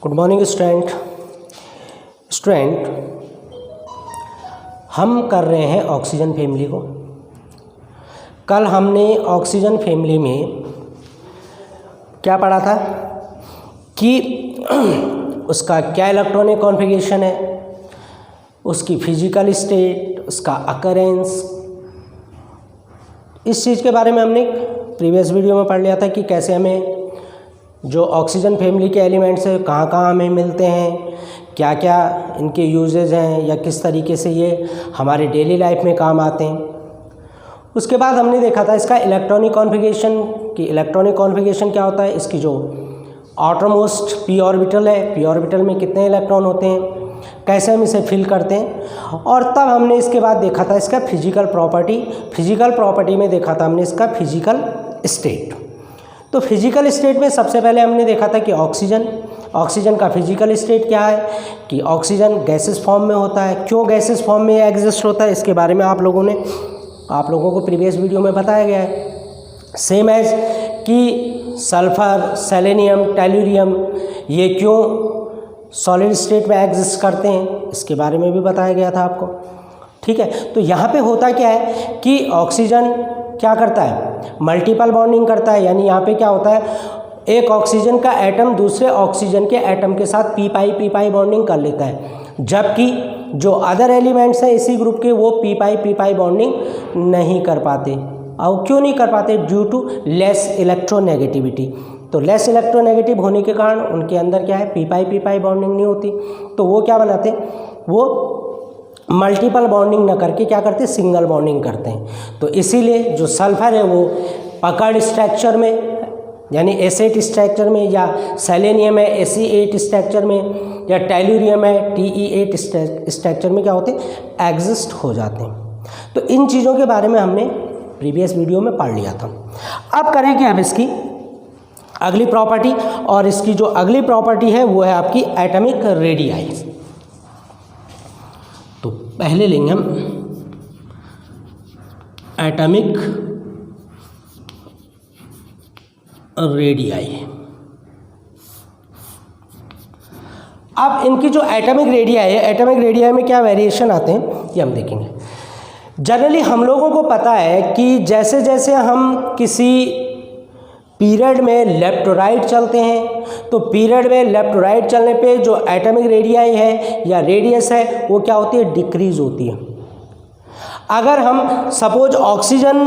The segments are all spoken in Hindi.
Good morning student. हम कर रहे हैं ऑक्सीजन फैमिली को। कल हमने ऑक्सीजन फैमिली में क्या पढ़ा था कि उसका क्या इलेक्ट्रॉनिक कॉन्फ़िगरेशन है, उसकी फिजिकल स्टेट, उसका अकरेंस, इस चीज़ के बारे में हमने प्रीवियस वीडियो में पढ़ लिया था कि कैसे हमें जो ऑक्सीजन फैमिली के एलिमेंट्स हैं कहाँ कहाँ हमें मिलते हैं, क्या क्या इनके यूजेज हैं या किस तरीके से ये हमारे डेली लाइफ में काम आते हैं। उसके बाद हमने देखा था इसका इलेक्ट्रॉनिक कॉन्फ़िगरेशन कि इलेक्ट्रॉनिक कॉन्फ़िगरेशन क्या होता है, इसकी जो आउटरमोस्ट पी ऑर्बिटल है, पी ऑर्बिटल में कितने इलेक्ट्रॉन होते हैं, कैसे हम इसे फिल करते हैं। और तब हमने इसके बाद देखा था इसका फिजिकल प्रॉपर्टी में देखा था हमने इसका फिजिकल स्टेट। तो फिजिकल स्टेट में सबसे पहले हमने देखा था कि ऑक्सीजन का फिजिकल स्टेट क्या है कि ऑक्सीजन गैसेस फॉर्म में होता है। क्यों गैसेस फॉर्म में एग्जिस्ट होता है इसके बारे में आप लोगों को प्रीवियस वीडियो में बताया गया है। सेम एज कि सल्फर, सेलेनियम, टेल्यूरियम ये क्यों सॉलिड स्टेट में एग्जिस्ट करते हैं इसके बारे में भी बताया गया था आपको। ठीक है, तो यहाँ पे होता क्या है कि ऑक्सीजन क्या करता है, मल्टीपल बॉन्डिंग करता है। यानी यहाँ पे क्या होता है, एक ऑक्सीजन का एटम दूसरे ऑक्सीजन के एटम के साथ पी पाई बॉन्डिंग कर लेता है, जबकि जो अदर एलिमेंट्स हैं इसी ग्रुप के वो पी पाई बॉन्डिंग नहीं कर पाते। और क्यों नहीं कर पाते? Due to less electronegativity. तो लेस इलेक्ट्रोनेगेटिव होने के कारण उनके अंदर क्या है, पी पाई बॉन्डिंग नहीं होती। तो वो क्या बनाते हैं, वो मल्टीपल बॉन्डिंग न करके क्या करते हैं, सिंगल बॉन्डिंग करते हैं। तो इसीलिए जो सल्फर है वो पकड़ स्ट्रक्चर में यानी एस8 स्ट्रक्चर में, या सेलेनियम है Fe8 स्ट्रक्चर में, या टेल्यूरियम है Te8 स्ट्रक्चर में क्या होते हैं, एग्जिस्ट हो जाते हैं। तो इन चीज़ों के बारे में हमने प्रीवियस वीडियो में पढ़ लिया था। अब करेंगे हम इसकी अगली प्रॉपर्टी, और इसकी जो अगली प्रॉपर्टी है वो है आपकी एटॉमिक रेडियाई। तो पहले लेंगे हम एटॉमिक रेडियाई। अब इनकी जो एटॉमिक रेडियाई है, एटॉमिक रेडियाई में क्या वेरिएशन आते हैं ये हम देखेंगे। जनरली हम लोगों को पता है कि जैसे जैसे हम किसी पीरियड में लेफ्ट टू राइट चलते हैं, तो पीरियड में लेफ्ट टू राइट चलने पे जो एटॉमिक रेडियाई है या रेडियस है वो क्या होती है, डिक्रीज होती है। अगर हम सपोज ऑक्सीजन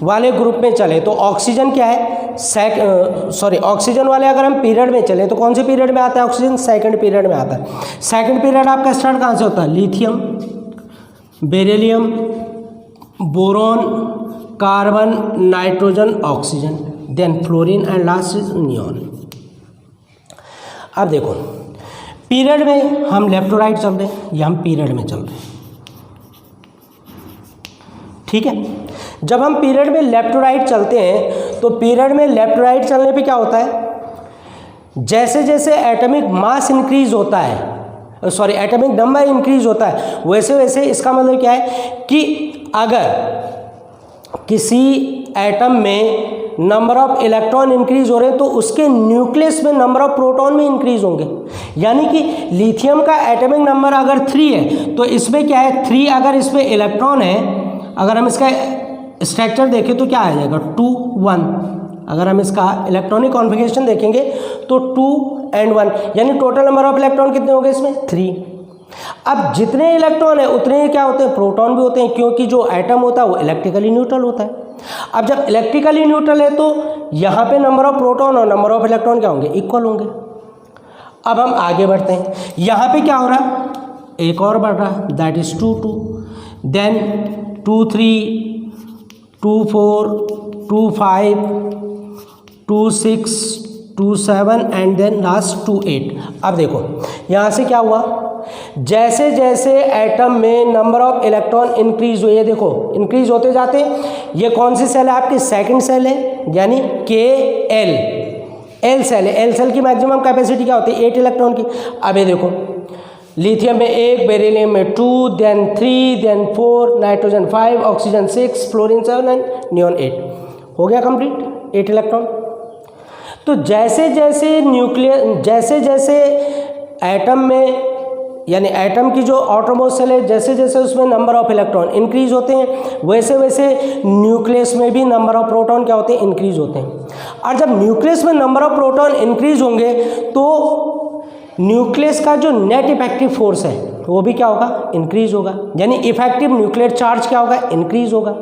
वाले ग्रुप में चले तो ऑक्सीजन क्या है, ऑक्सीजन वाले अगर हम पीरियड में चले तो कौन से पीरियड में आता है ऑक्सीजन, सेकंड पीरियड में आता है। सेकंड पीरियड आपका स्टार्ट कहाँ से होता है, lithium, beryllium, boron, carbon, nitrogen, oxygen, then fluorine and last is neon. अब देखो पीरियड में हम लेफ्ट टू राइट चल रहे हैं या हम पीरियड में चल रहे हैं, ठीक है। जब हम पीरियड में लेफ्ट टू राइट चलते हैं तो पीरियड में लेफ्ट टू राइट चलने पे क्या होता है, जैसे जैसे एटॉमिक मास इंक्रीज होता है, एटॉमिक नंबर इंक्रीज होता है, वैसे वैसे इसका मतलब क्या है कि अगर किसी एटम में नंबर ऑफ इलेक्ट्रॉन इंक्रीज हो रहे हैं तो उसके न्यूक्लियस में नंबर ऑफ प्रोटॉन भी इंक्रीज होंगे। यानी कि लिथियम का एटॉमिक नंबर अगर 3 है तो इसमें क्या है, 3 अगर इसमें इलेक्ट्रॉन है, अगर हम इसका स्ट्रक्चर देखें तो क्या आ जाएगा, 2 1। अगर हम इसका इलेक्ट्रॉनिक कॉन्फ़िगरेशन देखेंगे तो 2 and 1, यानी टोटल नंबर ऑफ इलेक्ट्रॉन कितने हो गए इसमें, 3। अब जितने इलेक्ट्रॉन है उतने क्या होते हैं, प्रोटॉन भी होते हैं, क्योंकि जो एटम होता है वो इलेक्ट्रिकली न्यूट्रल होता है। अब जब इलेक्ट्रिकली न्यूट्रल है तो यहाँ पे नंबर ऑफ प्रोटॉन और नंबर ऑफ इलेक्ट्रॉन क्या होंगे, इक्वल होंगे। अब हम आगे बढ़ते हैं, यहाँ पे क्या हो रहा है, एक और बढ़ रहा है, that is 2 2, then 2 3, 2 4, 2 5, 2 6, 2 7 and then last 2 8। अब देखो यहाँ से क्या हुआ, जैसे जैसे एटम में नंबर ऑफ इलेक्ट्रॉन इंक्रीज हुए, देखो इंक्रीज होते जाते हैं। ये कौन सी सेल है आपकी, सेकंड सेल है, यानी एल सेल है। एल सेल की मैक्सिमम कैपेसिटी क्या होती है, 8 इलेक्ट्रॉन की। अब ये देखो लिथियम में 1, बेरिलियम में 2, then 3, then 4, nitrogen 5, oxygen 6, fluorine 7 and neon 8। हो गया कंप्लीट 8 इलेक्ट्रॉन। तो जैसे जैसे एटम में, यानी एटम की जो आउटरमोस्ट सेल है, जैसे जैसे उसमें नंबर ऑफ इलेक्ट्रॉन इंक्रीज होते हैं, वैसे वैसे न्यूक्लियस में भी नंबर ऑफ प्रोटॉन क्या होते हैं, इंक्रीज होते हैं। और जब न्यूक्लियस में नंबर ऑफ प्रोटॉन इंक्रीज होंगे तो न्यूक्लियस का जो नेट इफेक्टिव फोर्स है वो भी क्या होगा, इंक्रीज होगा। यानी इफेक्टिव न्यूक्लियर चार्ज क्या होगा, इंक्रीज होगा।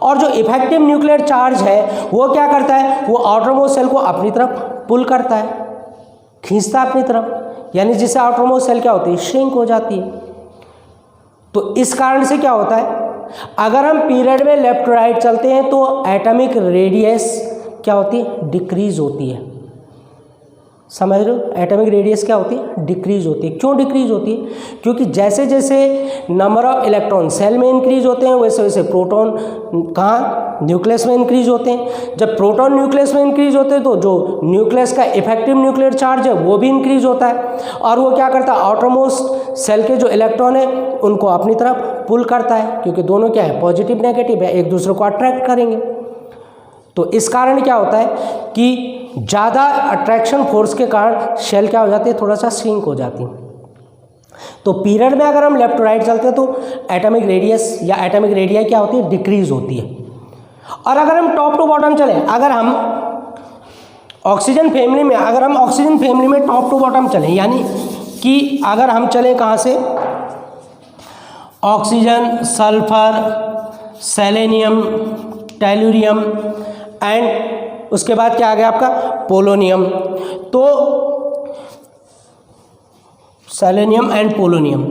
और जो इफेक्टिव न्यूक्लियर चार्ज है वो क्या करता है, वो आउटरमोस्ट सेल को अपनी तरफ पुल करता है, खींचता है अपनी तरफ, यानी जिससे आउटरमोस्ट सेल क्या होती है, श्रिंक हो जाती है। तो इस कारण से क्या होता है, अगर हम पीरियड में लेफ्ट टू राइट चलते हैं तो एटॉमिक रेडियस क्या होती है, डिक्रीज होती है। समझ रहे हो, एटॉमिक रेडियस क्या होती है, डिक्रीज होती है। क्यों डिक्रीज होती है, क्योंकि जैसे जैसे नंबर ऑफ इलेक्ट्रॉन सेल में इंक्रीज होते हैं वैसे वैसे प्रोटॉन कहाँ, न्यूक्लियस में इंक्रीज होते हैं। जब प्रोटॉन न्यूक्लियस में इंक्रीज होते हैं तो जो न्यूक्लियस का इफेक्टिव न्यूक्लियर चार्ज है वो भी इंक्रीज होता है, और वो क्या करता है, आउटरमोस्ट सेल के जो इलेक्ट्रॉन है उनको अपनी तरफ पुल करता है, क्योंकि दोनों क्या है, पॉजिटिव नेगेटिव है, एक दूसरे को अट्रैक्ट करेंगे। तो इस कारण क्या होता है कि ज़्यादा अट्रैक्शन फोर्स के कारण शेल क्या हो जाती है, थोड़ा सा श्रिंक हो जाती है। तो पीरियड में अगर हम लेफ्ट टू राइट चलते हैं तो एटॉमिक रेडियस या एटॉमिक रेडिया क्या होती है, डिक्रीज होती है। और अगर हम टॉप टू बॉटम चलें, अगर हम ऑक्सीजन फैमिली में टॉप टू बॉटम चलें, यानी कि अगर हम चलें कहाँ से, oxygen, sulphur, selenium, tellurium and उसके बाद क्या आ गया आपका, पोलोनियम। तो सेलेनियम एंड पोलोनियम।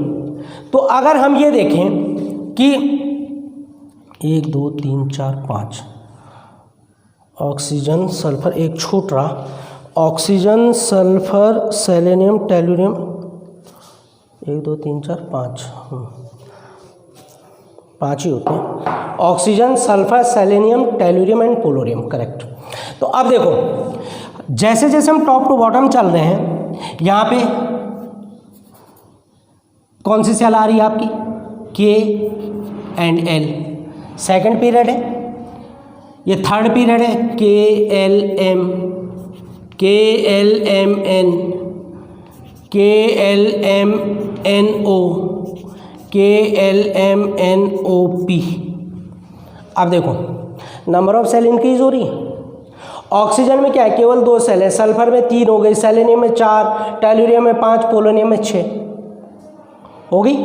तो अगर हम ये देखें कि 1 2 3 4 5 ऑक्सीजन, सल्फर, एक छूट रहा, ऑक्सीजन, सल्फर, सेलेनियम, टेल्यूरियम, 1 2 3 4 5 5 ही होते हैं, oxygen, sulphur, selenium, tellurium and polonium, correct. तो अब देखो, जैसे जैसे हम टॉप टू बॉटम चल रहे हैं, यहाँ पे कौन सी सेल आ रही है आपकी, के एंड एल, सेकंड पीरियड है, ये थर्ड पीरियड है, K L M, K L M N, K L M N O, K L M N O P. अब देखो नंबर ऑफ सेल इंक्रीज हो रही है। ऑक्सीजन में क्या है, केवल 2 सेल है, सल्फर में 3 हो गई, सेलेनियम में 4, टेल्यूरियम में 5, पोलोनियम में 6 हो गई।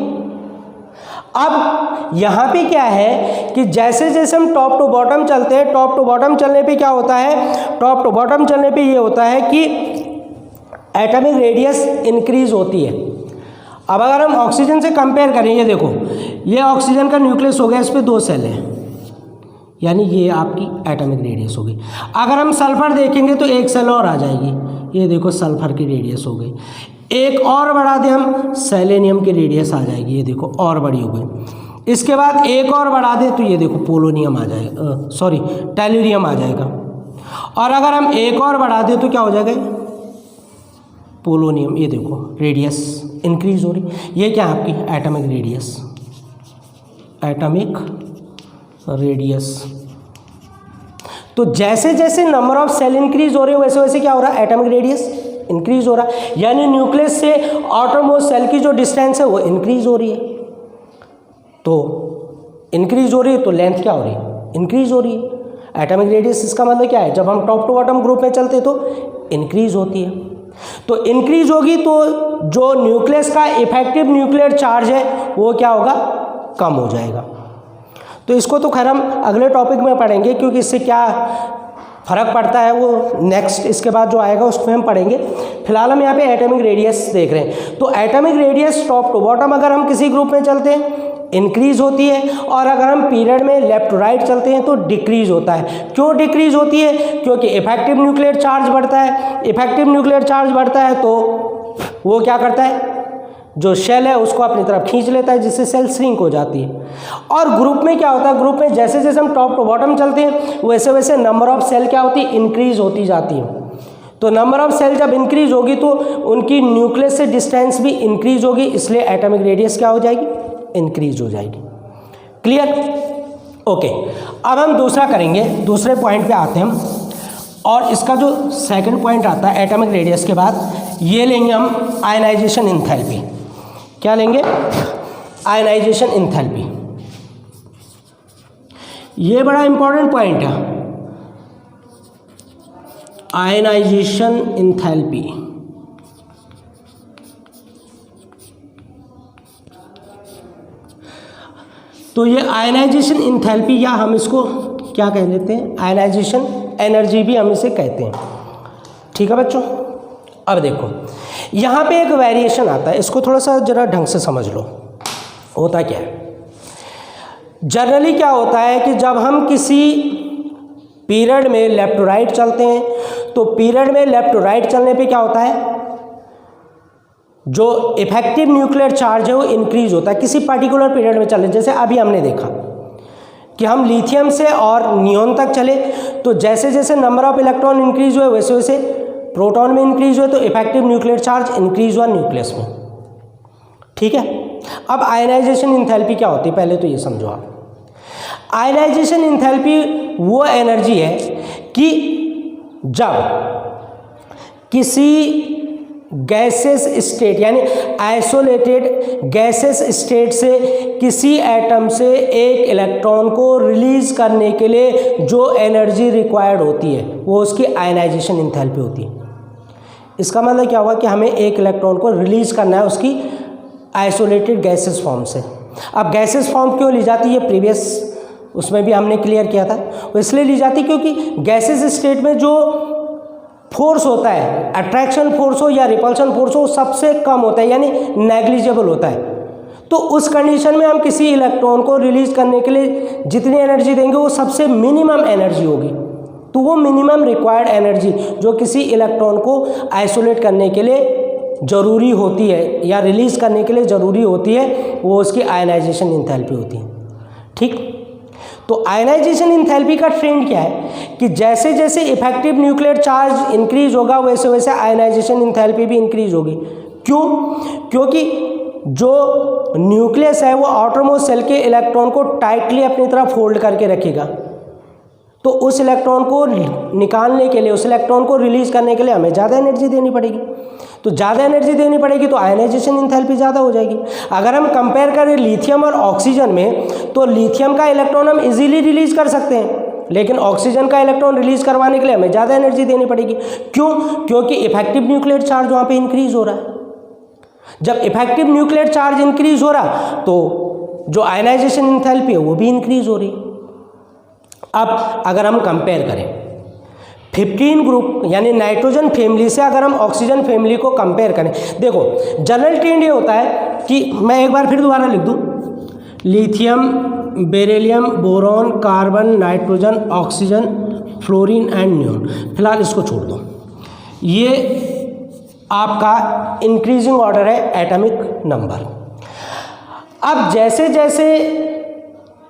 अब यहाँ पे क्या है कि जैसे जैसे हम टॉप टू बॉटम चलते हैं, टॉप टू बॉटम चलने पे क्या होता है, टॉप टू बॉटम चलने पे ये होता है कि एटॉमिक रेडियस इंक्रीज होती है। अब अगर हम ऑक्सीजन से कंपेयर करें, ये देखो, ये ऑक्सीजन का न्यूक्लियस हो गया, इस पर 2 सेल है, यानी ये आपकी एटॉमिक रेडियस हो गई। अगर हम सल्फर देखेंगे तो 1 सेल और आ जाएगी, ये देखो सल्फर की रेडियस हो गई। एक और बढ़ा दें हम, सेलेनियम की रेडियस आ जाएगी, ये देखो और बड़ी हो गई। इसके बाद एक और बढ़ा दें तो ये देखो पोलोनियम आ जाएगा, सॉरी टेल्यूरियम आ जाएगा। और अगर हम एक और बढ़ा दें तो क्या हो जाएगा, पोलोनियम। ये देखो रेडियस इंक्रीज हो रही, ये क्या है आपकी एटॉमिक रेडियस, एटॉमिक रेडियस। तो जैसे जैसे नंबर ऑफ सेल इंक्रीज हो रहे हो वैसे वैसे क्या हो रहा है, एटॉमिक रेडियस इंक्रीज हो रहा है, यानी न्यूक्लियस से आउटरमोस्ट सेल की जो डिस्टेंस है वो इंक्रीज हो रही है। तो इंक्रीज हो रही है तो लेंथ क्या हो रही है, इंक्रीज हो रही है। एटॉमिक रेडियस इसका मतलब क्या है, जब हम टॉप टू बॉटम ग्रुप में चलते तो इंक्रीज होती है। तो इंक्रीज होगी तो जो न्यूक्लियस का इफेक्टिव न्यूक्लियर चार्ज है वो क्या होगा, कम हो जाएगा। तो इसको तो खैर हम अगले टॉपिक में पढ़ेंगे, क्योंकि इससे क्या फ़र्क पड़ता है वो नेक्स्ट इसके बाद जो आएगा उसमें हम पढ़ेंगे। फिलहाल हम यहाँ पे एटॉमिक रेडियस देख रहे हैं। तो atomic radius top to bottom अगर हम किसी ग्रुप में चलते हैं इंक्रीज होती है, और अगर हम पीरियड में लेफ्ट टू राइट चलते हैं तो डिक्रीज होता है। क्यों डिक्रीज होती है, क्योंकि इफेक्टिव न्यूक्लियर चार्ज बढ़ता है। इफेक्टिव न्यूक्लियर चार्ज बढ़ता है तो वो क्या करता है, जो शेल है उसको अपनी तरफ खींच लेता है, जिससे सेल श्रिंक हो जाती है। और ग्रुप में क्या होता है, ग्रुप में जैसे जैसे हम टॉप टू बॉटम चलते हैं वैसे वैसे नंबर ऑफ सेल क्या होती है, इंक्रीज होती जाती है। तो नंबर ऑफ सेल जब इंक्रीज होगी तो उनकी न्यूक्लियस से डिस्टेंस भी इंक्रीज होगी, इसलिए एटॉमिक रेडियस क्या हो जाएगी, इंक्रीज हो जाएगी। Clear, okay. अब हम दूसरा करेंगे, दूसरे पॉइंट पे आते हैं हम। और इसका जो सेकंड पॉइंट आता है एटॉमिक रेडियस के बाद, ये लेंगे हम आयनाइजेशन इंथैल्पी। क्या लेंगे? Ionisation enthalpy. ये बड़ा इंपॉर्टेंट पॉइंट है, आयनाइजेशन इंथैल्पी। तो ये आयनाइजेशन इंथैल्पी, या हम इसको क्या कह लेते हैं, आयनाइजेशन एनर्जी भी हम इसे कहते हैं। ठीक है बच्चों, अब देखो यहाँ पे एक वेरिएशन आता है, इसको थोड़ा सा जरा ढंग से समझ लो। होता क्या है, जनरली क्या होता है कि जब हम किसी पीरियड में लेफ्ट टू राइट चलते हैं, तो पीरियड में लेफ्ट टू राइट चलने पे क्या होता है, जो इफेक्टिव न्यूक्लियर चार्ज है वो इंक्रीज होता है किसी पर्टिकुलर पीरियड में चले। जैसे अभी हमने देखा कि हम लिथियम से और नियोन तक चले, तो जैसे जैसे नंबर ऑफ इलेक्ट्रॉन इंक्रीज हुए वैसे वैसे प्रोटॉन में इंक्रीज हुए, तो इफेक्टिव न्यूक्लियर चार्ज इंक्रीज हुआ न्यूक्लियस में। ठीक है, अब आयनाइजेशन इंथैल्पी क्या होती है, पहले तो ये समझो आप। आयनाइजेशन इंथैल्पी वो एनर्जी है कि जब किसी गैसेस स्टेट यानी आइसोलेटेड गैसेस स्टेट से किसी एटम से एक इलेक्ट्रॉन को रिलीज करने के लिए जो एनर्जी रिक्वायर्ड होती है वो उसकी आयनाइजेशन इंथैल्पी होती है। इसका मतलब क्या होगा कि हमें एक इलेक्ट्रॉन को रिलीज करना है उसकी आइसोलेटेड गैसेस फॉर्म से। अब गैसेस फॉर्म क्यों ली जाती है, प्रीवियस उसमें भी हमने क्लियर किया था, वो इसलिए ली जाती क्योंकि गैसेस स्टेट में जो फोर्स होता है, अट्रैक्शन फोर्स हो या रिपल्शन फोर्स हो, वो सबसे कम होता है यानी नेग्लिजिबल होता है। तो उस कंडीशन में हम किसी इलेक्ट्रॉन को रिलीज करने के लिए जितनी एनर्जी देंगे वो सबसे मिनिमम एनर्जी होगी। तो वो मिनिमम रिक्वायर्ड एनर्जी जो किसी इलेक्ट्रॉन को आइसोलेट करने के लिए ज़रूरी होती है या रिलीज करने के लिए ज़रूरी होती है, वो उसकी आयनाइजेशन इंथैल्पी होती है। ठीक, तो आयनाइजेशन इंथैल्पी का ट्रेंड क्या है कि जैसे जैसे इफेक्टिव न्यूक्लियर चार्ज इंक्रीज होगा वैसे वैसे आयनाइजेशन इंथैल्पी भी इंक्रीज होगी। क्यों? क्योंकि जो न्यूक्लियस है वो आउटरमोस्ट सेल के इलेक्ट्रॉन को टाइटली अपनी तरफ फोल्ड करके रखेगा, तो उस इलेक्ट्रॉन को निकालने के लिए, उस इलेक्ट्रॉन को रिलीज करने के लिए हमें ज़्यादा एनर्जी देनी पड़ेगी। तो ज़्यादा एनर्जी देनी पड़ेगी तो आयनाइजेशन इंथैल्पी ज़्यादा हो जाएगी। अगर हम कंपेयर करें लिथियम और ऑक्सीजन में, तो लिथियम का इलेक्ट्रॉन हम इजीली रिलीज कर सकते हैं, लेकिन ऑक्सीजन का इलेक्ट्रॉन रिलीज करवाने के लिए हमें ज़्यादा एनर्जी देनी पड़ेगी। क्यों? क्योंकि इफेक्टिव न्यूक्लियर चार्ज वहाँ पे इंक्रीज हो रहा है। जब इफेक्टिव न्यूक्लियर चार्ज इंक्रीज हो रहा तो जो आयनाइजेशन इंथैल्पी है वो भी इंक्रीज हो रही। अब अगर हम कंपेयर करें 15 ग्रुप यानी नाइट्रोजन फैमिली से अगर हम ऑक्सीजन फैमिली को कंपेयर करें, देखो जनरल ट्रेंड ये होता है कि मैं एक बार फिर दोबारा लिख दूं, lithium, beryllium, boron, carbon, nitrogen, oxygen, fluorine and neon. फिलहाल इसको छोड़ दो, ये आपका इंक्रीजिंग ऑर्डर है एटॉमिक नंबर। अब जैसे जैसे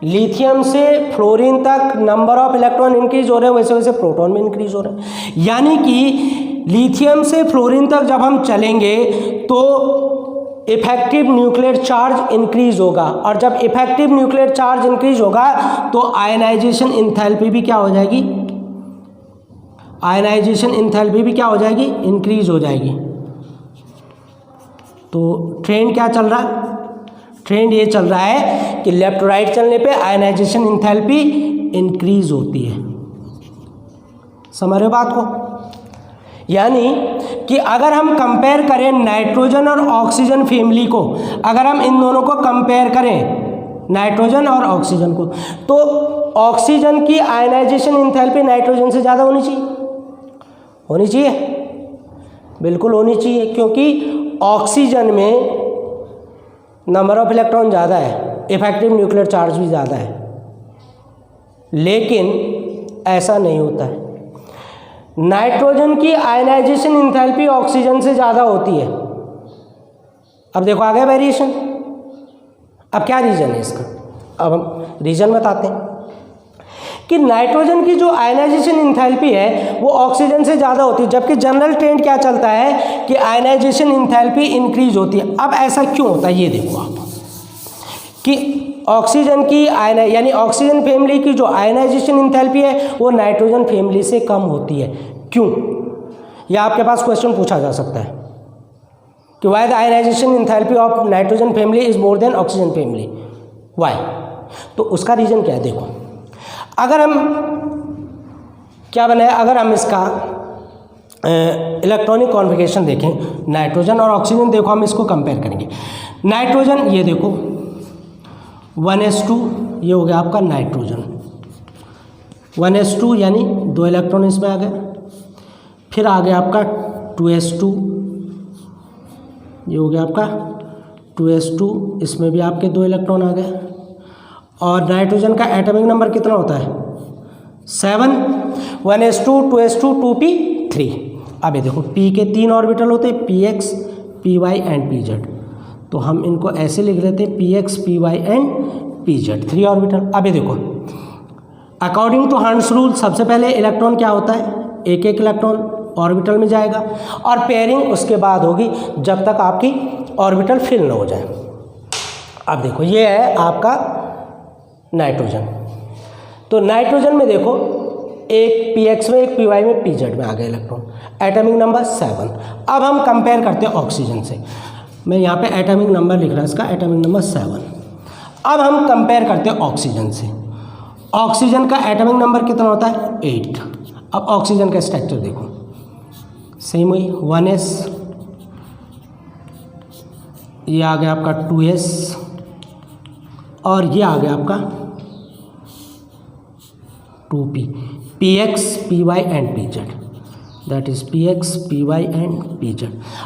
लिथियम से फ्लोरीन तक नंबर ऑफ इलेक्ट्रॉन इंक्रीज हो रहे हैं वैसे वैसे प्रोटॉन में इंक्रीज हो रहे हैं। यानी कि लिथियम से फ्लोरीन तक जब हम चलेंगे तो इफेक्टिव न्यूक्लियर चार्ज इंक्रीज होगा, और जब इफेक्टिव न्यूक्लियर चार्ज इंक्रीज होगा तो आयनाइजेशन इंथैल्पी भी क्या हो जाएगी, आयनाइजेशन इंथैल्पी भी क्या हो जाएगी, इंक्रीज हो जाएगी। तो ट्रेंड क्या चल रहा है, ट्रेंड ये चल रहा है कि लेफ्ट टू राइट चलने पे आयनाइजेशन इंथैल्पी इंक्रीज होती है। समझ रहे हो बात को? यानी कि अगर हम कंपेयर करें नाइट्रोजन और ऑक्सीजन फैमिली को, अगर हम इन दोनों को कंपेयर करें नाइट्रोजन और ऑक्सीजन को, तो ऑक्सीजन की आयनाइजेशन इंथैल्पी नाइट्रोजन से ज़्यादा होनी चाहिए, होनी चाहिए, बिल्कुल होनी चाहिए, क्योंकि ऑक्सीजन में नंबर ऑफ इलेक्ट्रॉन ज़्यादा है, इफेक्टिव न्यूक्लियर चार्ज भी ज़्यादा है, लेकिन ऐसा नहीं होता है। नाइट्रोजन की आयनाइजेशन इंथैल्पी ऑक्सीजन से ज़्यादा होती है। अब देखो आ गया वेरिएशन। अब क्या रीज़न है इसका, अब हम रीज़न बताते हैं कि नाइट्रोजन की जो आयनाइजेशन इंथैल्पी है वो ऑक्सीजन से ज़्यादा होती है, जबकि जनरल ट्रेंड क्या चलता है कि आयनाइजेशन इंथैल्पी इंक्रीज होती है। अब ऐसा क्यों होता है ये देखो आप कि ऑक्सीजन की यानी ऑक्सीजन फैमिली की जो आयनाइजेशन इंथैल्पी है वो नाइट्रोजन फैमिली से कम होती है। क्यों? यह आपके पास क्वेश्चन पूछा जा सकता है कि why the ionisation enthalpy of nitrogen family is more than oxygen family, why? तो उसका रीज़न क्या है? देखो, अगर हम क्या बनाए, अगर हम इसका इलेक्ट्रॉनिक कॉन्फ़िगरेशन देखें, नाइट्रोजन और ऑक्सीजन, देखो हम इसको कंपेयर करेंगे। नाइट्रोजन ये देखो 1s2, ये हो गया आपका नाइट्रोजन 1s2 यानी 2 इलेक्ट्रॉन इसमें आ गए। फिर आ गया आपका 2s2, ये हो गया आपका 2s2, इसमें भी आपके 2 इलेक्ट्रॉन आ गए। और नाइट्रोजन का एटॉमिक नंबर कितना होता है? 7, 1s2, 2s2, 2p3। अब ये देखो p के 3 ऑर्बिटल होते हैं, px, py एंड pz। तो हम इनको ऐसे लिख लेते हैं px, py and pz, 3 orbital. अब ये देखो, अकॉर्डिंग टू हर्ट्ज रूल सबसे पहले इलेक्ट्रॉन क्या होता है? एक एक इलेक्ट्रॉन ऑर्बिटल में जाएगा और पेयरिंग उसके बाद होगी जब तक आपकी ऑर्बिटल फिल ना हो जाए। अब देखो, ये है आपका नाइट्रोजन। तो नाइट्रोजन में देखो, एक px में, एक py में, pz में आ गए इलेक्ट्रॉन, एटॉमिक नंबर 7। अब हम कंपेयर करते हैं ऑक्सीजन से। मैं यहाँ पे एटॉमिक नंबर लिख रहा हूँ, इसका एटॉमिक नंबर 7। अब हम कंपेयर करते हैं ऑक्सीजन से। ऑक्सीजन का एटॉमिक नंबर कितना होता है? 8। अब ऑक्सीजन का स्ट्रक्चर देखो, सेम वही 1s, ये आ गया आपका 2s, और ये आ गया आपका 2p, px, py and pz, that is px, py and pz।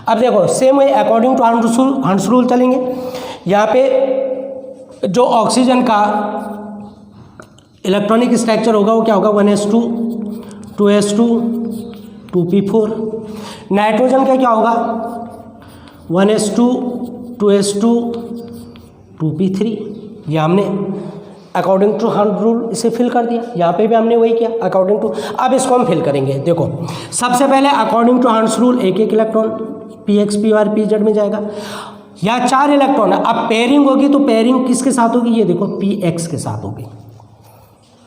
अब देखो, same way according to hertz rule चलेंगे। यहाँ पे जो ऑक्सीजन का इलेक्ट्रॉनिक स्ट्रक्चर होगा वो क्या होगा? 1s2, 2s2, 2p4। नाइट्रोजन का क्या होगा? 1s2, 2s2, 2p3। ये हमने अकॉर्डिंग टू हर्ट्ज रूल इसे फिल कर दिया। यहाँ पे भी हमने वही किया अकॉर्डिंग टू। अब इसको हम फिल करेंगे। देखो, सबसे पहले अकॉर्डिंग टू हर्ट्ज रूल एक एक इलेक्ट्रॉन px, py और pz में जाएगा। यहाँ 4 इलेक्ट्रॉन है। अब पेयरिंग होगी तो पेयरिंग किसके साथ होगी? ये देखो, px के साथ होगी।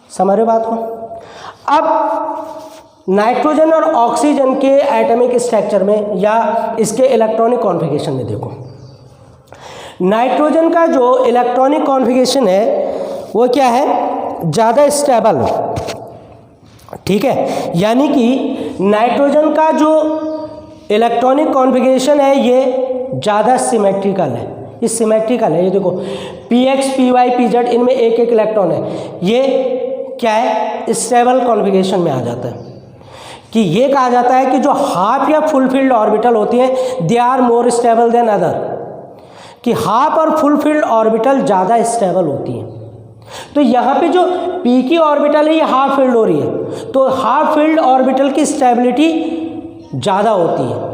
समझ रहे बात को? अब नाइट्रोजन और ऑक्सीजन के एटॉमिक स्ट्रक्चर में या इसके इलेक्ट्रॉनिक कॉन्फ़िगरेशन में देखो, नाइट्रोजन का जो इलेक्ट्रॉनिक कॉन्फ़िगरेशन है वो क्या है? ज़्यादा स्टेबल, ठीक है। यानी कि नाइट्रोजन का जो इलेक्ट्रॉनिक कॉन्फ़िगरेशन है ये ज़्यादा सिमेट्रिकल है। ये सिमेट्रिकल है। ये देखो, px, py, pz, इनमें एक एक इलेक्ट्रॉन है। ये क्या है? स्टेबल कॉन्फ़िगरेशन में आ जाता है। कि ये कहा जाता है कि जो हाफ या फुलफिल्ड ऑर्बिटल होती है they are more stable than other, कि हाफ और फुलफिल्ड ऑर्बिटल ज़्यादा स्टेबल होती हैं। तो यहाँ पे जो p की ऑर्बिटल है ये हाफ फिल्ड हो रही है, तो हाफ फिल्ड ऑर्बिटल की स्टेबिलिटी ज़्यादा होती है।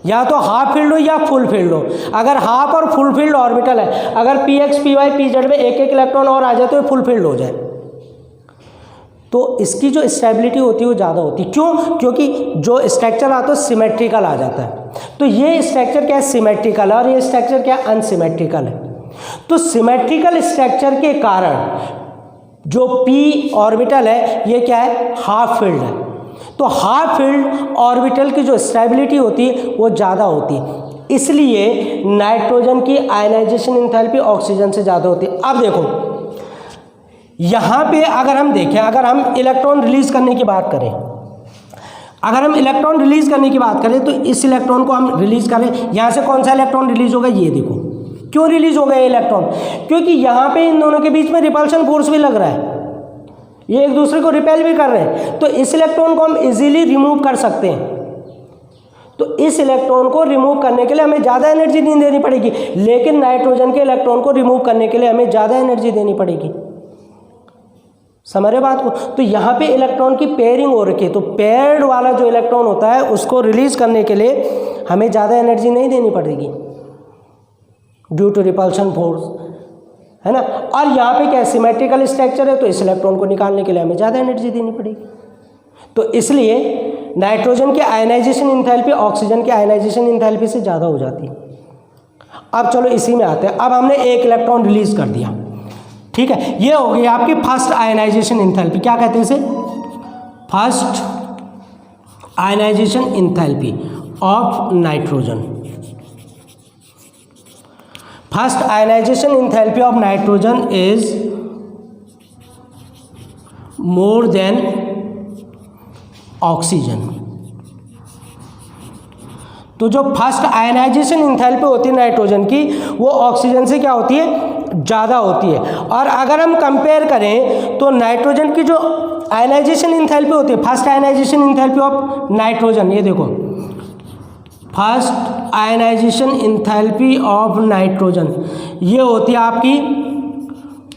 या तो हाफ फील्ड हो या फुल फील्ड हो। अगर हाफ और फुल फील्ड ऑर्बिटल है, अगर px, py, pz में एक एक इलेक्ट्रॉन और आ जाए तो ये फुल फील्ड हो जाए, तो इसकी जो स्टेबिलिटी होती है वो ज़्यादा होती है। क्यों? क्योंकि जो स्ट्रक्चर आता है सिमेट्रिकल आ जाता है। तो ये स्ट्रक्चर क्या है? सिमेट्रिकल है, और ये स्ट्रक्चर क्या है? अनसिमेट्रिकल है। तो सिमेट्रिकल स्ट्रक्चर के कारण जो p ऑर्बिटल है ये क्या है? हाफ फील्ड है। तो हाफ फील्ड ऑर्बिटल की जो स्टेबिलिटी होती है वो ज़्यादा होती है, इसलिए नाइट्रोजन की आयनाइजेशन एंथैल्पी ऑक्सीजन से ज़्यादा होती है। अब देखो, यहाँ पे अगर हम देखें, अगर हम इलेक्ट्रॉन रिलीज करने की बात करें, तो इस इलेक्ट्रॉन को हम रिलीज करें, यहाँ से कौन सा इलेक्ट्रॉन रिलीज होगा? ये देखो, क्यों रिलीज हो गया ये इलेक्ट्रॉन? क्योंकि यहाँ पे इन दोनों के बीच में रिपल्शन फोर्स भी लग रहा है, ये एक दूसरे को रिपेल भी कर रहे हैं। तो इस इलेक्ट्रॉन को हम इजीली रिमूव कर सकते हैं। तो इस इलेक्ट्रॉन को रिमूव करने के लिए हमें ज़्यादा एनर्जी नहीं देनी पड़ेगी, लेकिन नाइट्रोजन के इलेक्ट्रॉन को रिमूव करने के लिए हमें ज़्यादा एनर्जी देनी पड़ेगी। समझ रहे बात को? तो यहाँ पे इलेक्ट्रॉन की पेयरिंग हो रखी है, तो पेयर्ड वाला जो इलेक्ट्रॉन होता है उसको रिलीज करने के लिए हमें ज़्यादा एनर्जी नहीं देनी पड़ेगी ड्यू टू रिपल्शन फोर्स, है ना। और यहाँ पे क्या सिमेट्रिकल स्ट्रक्चर है, तो इस इलेक्ट्रॉन को निकालने के लिए हमें ज़्यादा एनर्जी देनी पड़ेगी। तो इसलिए नाइट्रोजन की आयनाइजेशन एंथैल्पी ऑक्सीजन की आयनाइजेशन एंथैल्पी से ज़्यादा हो जाती है। अब चलो इसी में आते हैं। अब हमने एक इलेक्ट्रॉन रिलीज कर दिया, ठीक है, ये हो गई आपकी फर्स्ट आयनाइजेशन एंथैल्पी। क्या कहते हैं इसे? First ionization enthalpy of nitrogen. First ionization enthalpy of nitrogen is more than oxygen. तो जो फर्स्ट आयनाइजेशन एंथैल्पी होती है नाइट्रोजन की, वो ऑक्सीजन से क्या होती है? ज़्यादा होती है। और अगर हम कंपेयर करें तो नाइट्रोजन की जो आयनाइजेशन एंथैल्पी होती है, first ionization enthalpy of nitrogen, ये देखो, first ionization enthalpy of nitrogen ये होती है आपकी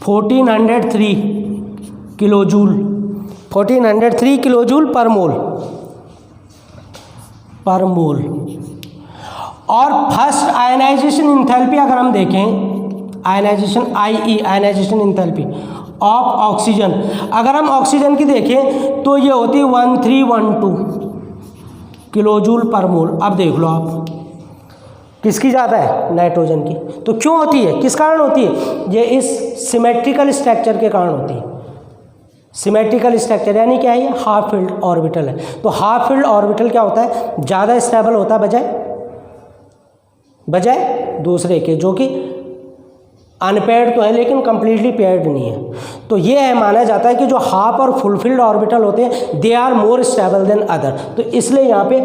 1403 किलोजूल, 1403 किलोजूल पर मोल। और फर्स्ट आयनाइजेशन एंथैल्पी अगर हम देखें, ionization ionization enthalpy of oxygen, अगर हम ऑक्सीजन की देखें तो ये होती है 1312 किलोजूल पर मोल। अब देख लो आप, किसकी ज़्यादा है? नाइट्रोजन की। तो क्यों होती है? किस कारण होती है? ये इस सिमेट्रिकल स्ट्रक्चर के कारण होती है। सिमेट्रिकल स्ट्रक्चर यानी क्या है? ये हाफ फील्ड ऑर्बिटल है। तो हाफ फील्ड ऑर्बिटल क्या होता है? ज़्यादा स्टेबल होता है बजाय दूसरे के, जो कि अनपेयर्ड तो है लेकिन कंप्लीटली पेयर्ड नहीं है। तो ये है, माना जाता है कि जो हाफ और फुलफिल्ड ऑर्बिटल होते हैं they are more stable than other. तो इसलिए यहाँ पे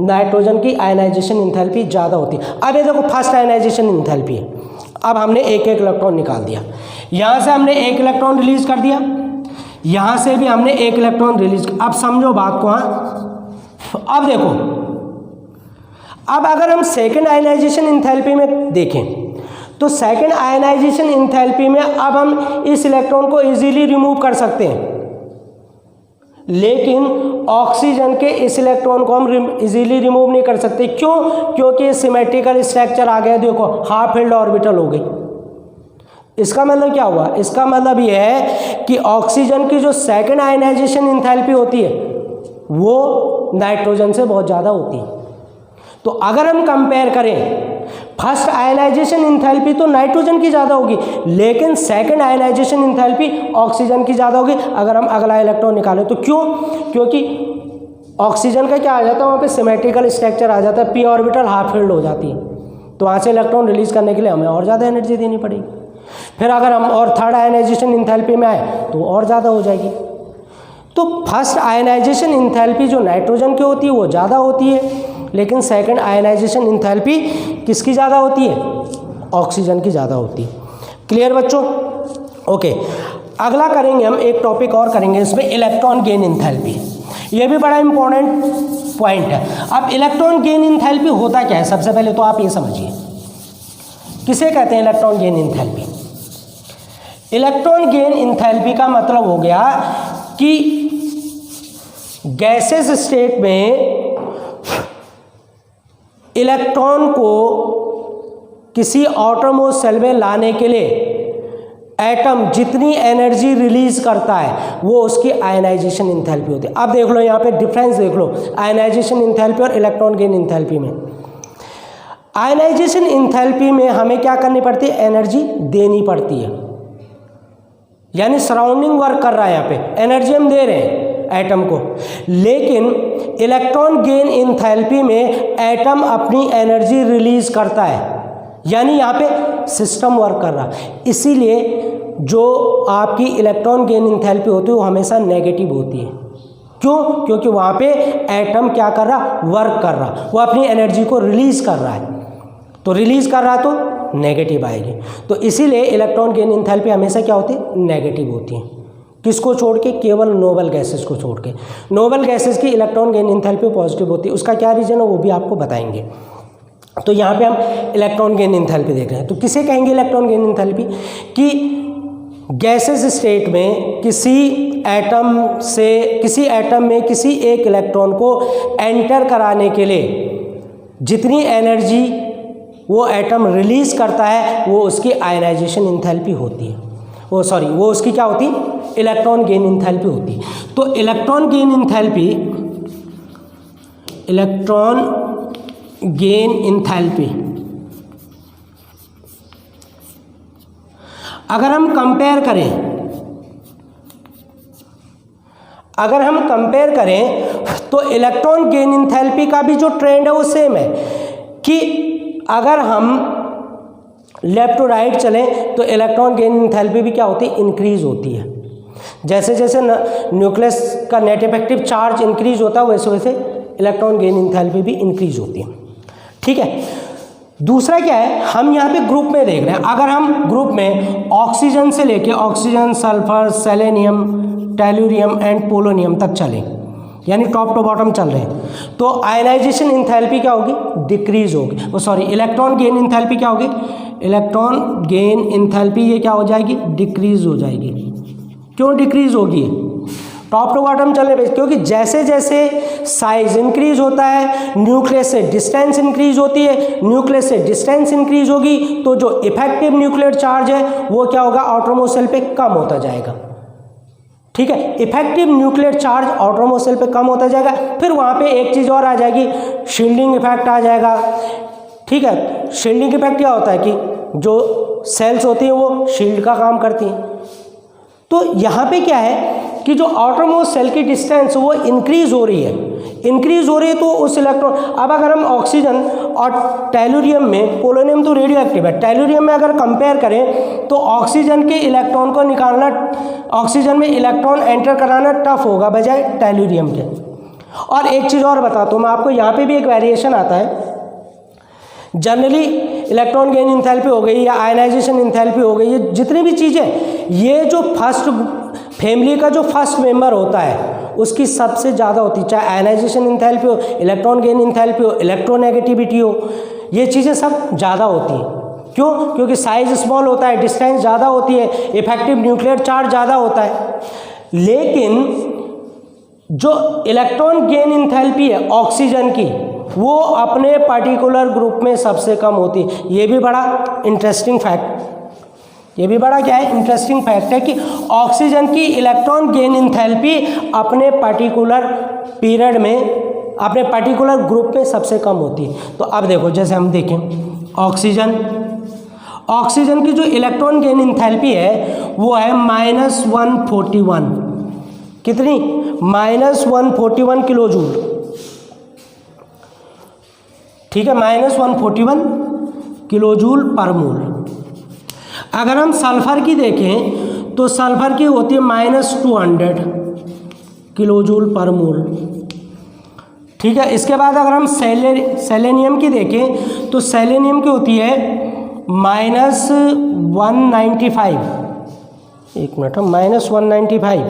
नाइट्रोजन की आयनाइजेशन एंथैल्पी ज़्यादा होती है। अब ये देखो, फर्स्ट आयनाइजेशन एंथैल्पी है। अब हमने एक इलेक्ट्रॉन निकाल दिया, यहाँ से हमने एक इलेक्ट्रॉन रिलीज कर दिया, यहाँ से भी हमने एक इलेक्ट्रॉन रिलीज। अब समझो बात को, हाँ। अब देखो, अब अगर हम सेकेंड आयनाइजेशन एंथैल्पी में देखें तो सेकेंड आयनाइजेशन एंथैल्पी में अब हम इस इलेक्ट्रॉन को इजीली रिमूव कर सकते हैं, लेकिन ऑक्सीजन के इस इलेक्ट्रॉन को हम इजीली रिमूव नहीं कर सकते। क्यों? क्योंकि सिमेट्रिकल स्ट्रक्चर आ गया। देखो, हाफ फील्ड ऑर्बिटल हो गई। इसका मतलब क्या हुआ? इसका मतलब ये है कि ऑक्सीजन की जो सेकेंड आयनाइजेशन एंथैल्पी होती है वो नाइट्रोजन से बहुत ज़्यादा होती है। तो अगर हम कंपेयर करें, फर्स्ट आयनाइजेशन एंथैल्पी तो नाइट्रोजन की ज़्यादा होगी, लेकिन सेकंड आयनाइजेशन एंथैल्पी ऑक्सीजन की ज़्यादा होगी अगर हम अगला इलेक्ट्रॉन निकालें तो। क्यों? क्योंकि ऑक्सीजन का क्या आ जाता है, वहाँ पे सिमेट्रिकल स्ट्रक्चर आ जाता है, पी ऑर्बिटल हाफ फील्ड हो जाती है, तो वहाँ से इलेक्ट्रॉन रिलीज करने के लिए हमें और ज़्यादा एनर्जी देनी पड़ेगी। फिर अगर हम और थर्ड आयनाइजेशन एंथैल्पी में आए तो और ज़्यादा हो जाएगी। तो फर्स्ट आयनाइजेशन एंथैल्पी जो नाइट्रोजन की होती है वो ज़्यादा होती है, लेकिन सेकंड आयनाइजेशन एंथैल्पी किसकी ज़्यादा होती है? ऑक्सीजन की ज़्यादा होती है। क्लियर बच्चों? ओके, अगला करेंगे हम, एक टॉपिक और करेंगे इसमें, इलेक्ट्रॉन गेन एंथैल्पी। ये भी बड़ा इंपॉर्टेंट पॉइंट है। अब इलेक्ट्रॉन गेन एंथैल्पी होता क्या है? सबसे पहले तो आप ये समझिए, किसे कहते हैं electron gain enthalpy? Electron gain enthalpy का मतलब हो गया कि गैसेस स्टेट में इलेक्ट्रॉन को किसी एटॉमोस सेल में लाने के लिए एटम जितनी एनर्जी रिलीज करता है वो उसकी आयनाइजेशन एंथैल्पी होती है। अब देख लो यहाँ पे डिफरेंस देख लो आयनाइजेशन एंथैल्पी और इलेक्ट्रॉन गेन एंथैल्पी में। आयनाइजेशन एंथैल्पी में हमें क्या करनी पड़ती है? एनर्जी देनी पड़ती है, यानी सराउंडिंग वर्क कर रहा है, यहाँ पे एनर्जी हम दे रहे हैं एटम को। लेकिन इलेक्ट्रॉन गेन एंथैल्पी में एटम अपनी एनर्जी रिलीज करता है, यानी यहाँ पे सिस्टम वर्क कर रहा है। इसीलिए जो आपकी इलेक्ट्रॉन गेन एंथैल्पी होती है वो हमेशा नेगेटिव होती है। क्यों? क्योंकि वहाँ पे एटम क्या कर रहा? वर्क कर रहा, वो अपनी एनर्जी को रिलीज कर रहा है, तो रिलीज कर रहा तो नेगेटिव आएगी। तो इसीलिए इलेक्ट्रॉन गेन एंथैल्पी हमेशा क्या होती है? नेगेटिव होती है। किसको छोड़ के? केवल नोबल गैसेस को छोड़ के। नोबल गैसेस की इलेक्ट्रॉन गेन एंथैल्पी पॉजिटिव होती है। उसका क्या रीजन है वो भी आपको बताएंगे। तो यहाँ पे हम इलेक्ट्रॉन गेन एंथैल्पी देख रहे हैं। तो किसे कहेंगे इलेक्ट्रॉन गेन एंथैल्पी? कि गैसेस स्टेट में किसी एटम में किसी एक इलेक्ट्रॉन को एंटर कराने के लिए जितनी एनर्जी वो एटम रिलीज करता है वो उसकी आयनाइजेशन एंथैल्पी होती है। वो उसकी क्या होती है? इलेक्ट्रॉन गेन एंथैल्पी होती है। तो इलेक्ट्रॉन गेन एंथैल्पी अगर हम कंपेयर करें तो इलेक्ट्रॉन गेन इंथैल्पी का भी जो ट्रेंड है वो सेम है कि अगर हम लेफ्ट टू राइट चलें तो इलेक्ट्रॉन गेन इंथैल्पी भी क्या होती है, इंक्रीज होती है। जैसे जैसे न्यूक्लियस का नेट इफेक्टिव चार्ज इंक्रीज होता है वैसे वैसे इलेक्ट्रॉन गेन इंथैल्पी भी इंक्रीज होती है। ठीक है, दूसरा क्या है, हम यहाँ पे ग्रुप में देख रहे हैं। अगर हम ग्रुप में ऑक्सीजन से लेके oxygen, sulphur, selenium, tellurium and polonium तक चलें, यानी टॉप टू बॉटम चल रहे हैं, तो आयनाइजेशन इंथैल्पी क्या होगी, डिक्रीज होगी। इलेक्ट्रॉन गेन इंथैल्पी क्या होगी, इलेक्ट्रॉन गेन इंथैल्पी ये क्या हो जाएगी, डिक्रीज हो जाएगी। क्यों डिक्रीज होगी, टॉप टू बॉटम चलने पे, क्योंकि जैसे जैसे साइज इंक्रीज होता है न्यूक्लियस से डिस्टेंस इंक्रीज होती है, न्यूक्लियस से डिस्टेंस इंक्रीज होगी तो जो इफेक्टिव न्यूक्लियर चार्ज है वो क्या होगा, आउटरमोस्ट शेल पे कम होता जाएगा। ठीक है, effective nuclear charge outermost shell पे कम होता जाएगा। फिर वहाँ पे एक चीज़ और आ जाएगी, शील्डिंग इफेक्ट आ जाएगा। ठीक है, शील्डिंग इफेक्ट क्या होता है कि जो सेल्स होती हैं वो शील्ड का काम करती हैं। तो यहाँ पे क्या है कि जो आउटरमोस्ट सेल की डिस्टेंस वो इंक्रीज हो रही है, तो उस इलेक्ट्रॉन, अब अगर हम ऑक्सीजन और टेलुरियम में, पोलोनियम तो रेडियो एक्टिव है, टेलुरियम में अगर कंपेयर करें तो ऑक्सीजन के इलेक्ट्रॉन को निकालना, ऑक्सीजन में इलेक्ट्रॉन एंटर कराना टफ होगा बजाय टेलुरियम के। और एक चीज़ और बताता हूँ मैं आपको, यहाँ पे भी एक वेरिएशन आता है। जनरली इलेक्ट्रॉन गेन इंथैल्पी हो गई या आयनाइजेशन इंथैल्पी हो गई, ये जितनी भी चीज़ें, ये जो फर्स्ट फैमिली का जो फर्स्ट मेंबर होता है उसकी सबसे ज़्यादा होती है, चाहे आयनाइजेशन इंथैल्पी हो, इलेक्ट्रॉन गेन इंथैल्पी हो, इलेक्ट्रोनेगेटिविटी हो, ये चीज़ें सब ज़्यादा होती हैं। क्यों, क्योंकि साइज स्मॉल होता है, डिस्टेंस ज़्यादा होती है, इफेक्टिव न्यूक्लियर चार्ज ज़्यादा होता है। लेकिन जो इलेक्ट्रॉन गेन इंथैल्पी है ऑक्सीजन की, वो अपने पर्टिकुलर ग्रुप में सबसे कम होती है। ये भी बड़ा इंटरेस्टिंग फैक्ट, ये भी बड़ा क्या है, इंटरेस्टिंग फैक्ट है कि ऑक्सीजन की इलेक्ट्रॉन गेन इंथैल्पी अपने पर्टिकुलर पीरियड में, अपने पर्टिकुलर ग्रुप में सबसे कम होती है। तो अब देखो, जैसे हम देखें ऑक्सीजन की जो इलेक्ट्रॉन गेन इंथैल्पी है वो है -141, कितनी, -141 किलो जूल। ठीक है, -141 किलो जूल पर मोल। अगर हम सल्फर की देखें तो सल्फर की होती है -200 किलो जूल पर मोल। ठीक है, इसके बाद अगर हम सेलेनियम की देखें तो सेलेनियम की होती है -195, एक मिनट, -195,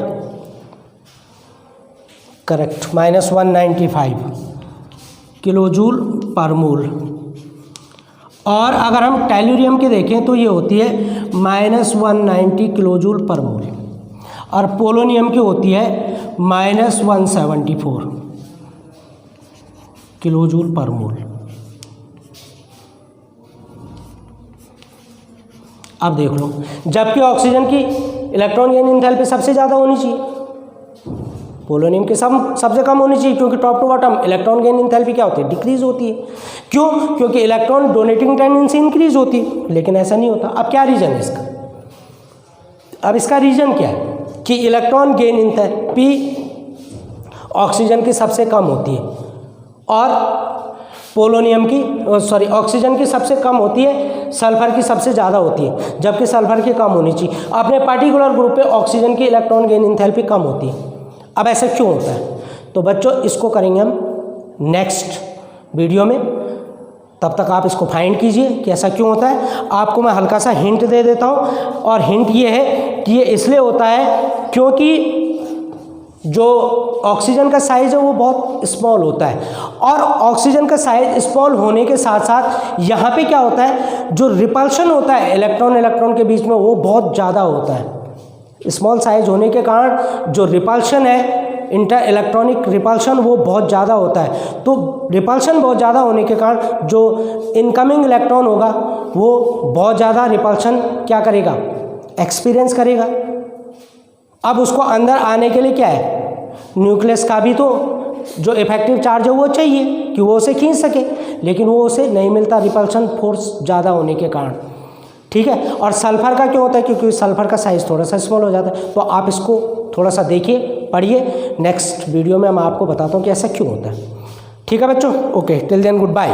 करेक्ट, -195 किलो जूल पर मोल। और अगर हम टेलुरियम की देखें तो ये होती है -190 किलो जूल पर मोल। और पोलोनियम की होती है -174 किलो जूल पर मोल। अब देख लो, जबकि ऑक्सीजन की इलेक्ट्रॉन गेन इंथैल्पी सबसे ज़्यादा होनी चाहिए, पोलोनियम की सबसे कम होनी चाहिए, क्योंकि top to bottom electron gain enthalpy क्या होती है, डिक्रीज होती है। क्यों, क्योंकि इलेक्ट्रॉन डोनेटिंग टेंडेंसी इंक्रीज होती है, लेकिन ऐसा नहीं होता। अब क्या रीज़न है इसका, अब इसका रीज़न क्या है कि इलेक्ट्रॉन गेन इंथैल्पी ऑक्सीजन की सबसे कम होती है और पोलोनियम की, ऑक्सीजन की सबसे कम होती है, सल्फर की सबसे ज़्यादा होती है, जबकि सल्फर की कम होनी चाहिए। अपने पर्टिकुलर ग्रुप पे ऑक्सीजन की इलेक्ट्रॉन गेन इंथैल्पी कम होती है। अब ऐसा क्यों होता है, तो बच्चों इसको करेंगे हम नेक्स्ट वीडियो में। तब तक आप इसको फाइंड कीजिए कि ऐसा क्यों होता है। आपको मैं हल्का सा हिंट दे देता हूँ, और हिंट ये है कि ये इसलिए होता है क्योंकि जो ऑक्सीजन का साइज़ है वो बहुत स्मॉल होता है, और ऑक्सीजन का साइज स्मॉल होने के साथ साथ यहाँ पे क्या होता है, जो रिपल्शन होता है इलेक्ट्रॉन के बीच में वो बहुत ज़्यादा होता है। स्मॉल साइज होने के कारण जो रिपल्शन है, इंटर इलेक्ट्रॉनिक रिपल्शन, वो बहुत ज़्यादा होता है। तो रिपल्शन बहुत ज़्यादा होने के कारण जो इनकमिंग इलेक्ट्रॉन होगा वो बहुत ज़्यादा रिपल्शन क्या करेगा, एक्सपीरियंस करेगा। अब उसको अंदर आने के लिए क्या है, न्यूक्लियस का भी तो जो इफेक्टिव चार्ज है वो चाहिए कि वो उसे खींच सके, लेकिन वो उसे नहीं मिलता रिपल्शन फोर्स ज़्यादा होने के कारण। ठीक है। और सल्फ़र का क्यों होता है, क्योंकि सल्फ़र का साइज़ थोड़ा सा स्मॉल हो जाता है। तो आप इसको थोड़ा सा देखिए, पढ़िए, नेक्स्ट वीडियो में मैं आपको बताता हूँ कि ऐसा क्यों होता है। ठीक है बच्चों, okay, till then good bye.